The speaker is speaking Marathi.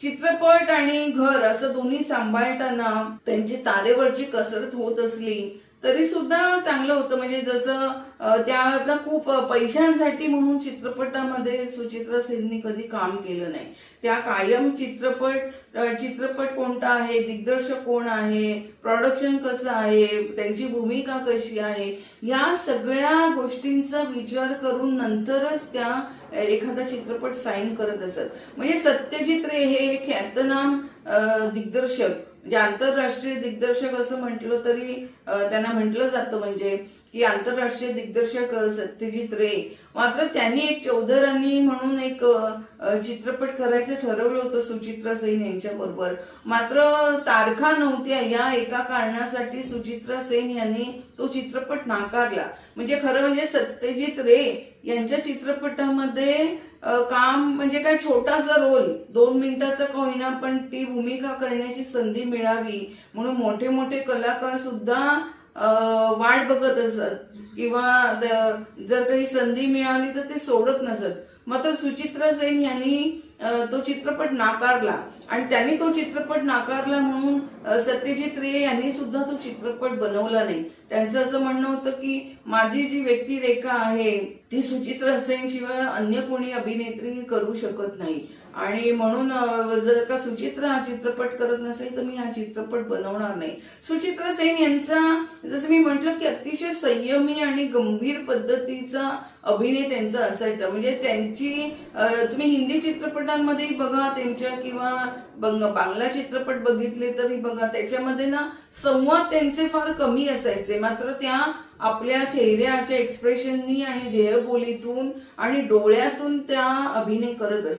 चित्रपट आणि घर असं दोन्ही सांभाळताना त्यांची तारेवरची कसरत होत असली तरी सुद्धा चांगलं होतं. म्हणजे जसं त्या खूप पैशांसाठी म्हणून चित्रपटामध्ये सुचित्रा सेननी कधी काम केलं नाही. त्या कायम चित्रपट कोणता आहे, दिग्दर्शक कोण आहे, प्रोडक्शन कसं आहे, त्यांची भूमिका कशी आहे, या सगळ्या गोष्टींचा विचार करून नंतरच त्या एखादा चित्रपट साईन करत असत. म्हणजे सत्यजित रे हे ख्यातनाम दिग्दर्शक, म्हणजे आंतरराष्ट्रीय दिग्दर्शक असं म्हटलं तरी त्यांना म्हटलं जातं, म्हणजे की आंतरराष्ट्रीय दिग्दर्शक सत्यजित रे. मात्र त्यांनी एक चौधरानी म्हणून एक चित्रपट करायचं ठरवलं होतं सुचित्रा सेन यांच्या बरोबर. मात्र तारखा नव्हत्या, या एका कारणासाठी सुचित्रा सेन यांनी तो चित्रपट नाकारला. म्हणजे खरं म्हणजे सत्यजित रे यांच्या चित्रपटामध्ये काम म्हणजे काय छोटासा रोल, 2 मिनिटाचा का होईना पण ती भूमिका करण्याची संधी मिळावी म्हणून मोठे मोठे कलाकार सुद्धा वाट बघत असत किंवा जर काही संधी मिळाली तर ते सोडत नसत. मात्र सुचित्रा सेन यांनी तो चित्रपट नाकारला आणि त्यांनी तो चित्रपट नाकारला म्हणून सत्यजित रे यांनी सुद्धा तो चित्रपट बनवला नाही. त्यांचं असं म्हणणं होतं की माझी जी व्यक्तिरेखा आहे ती सुचित्रा सेन शिवाय अन्य कोणी अभिनेत्री करू शकत नाही आणि म्हणून जर का सुचित्रा हा चित्रपट करत नसेल तर मी हा चित्रपट बनवणार नाही. सुचित्रा सेन यांचा जसं मी म्हटलं की अतिशय संयमी आणि गंभीर पद्धतीचा अभिनय त्यांचा असायचा. म्हणजे त्यांची तुम्ही हिंदी चित्रपटांमध्येही बघा त्यांच्या किंवा बांगला चित्रपट बघितले तरी बघा, त्याच्यामध्ये ना संवाद त्यांचे फार कमी असायचे. मात्र त्या आपल्या चेहऱ्याच्या एक्सप्रेशननी आणि देहबोलीतून आणि डोळ्यातून त्या अभिनय करत असतात.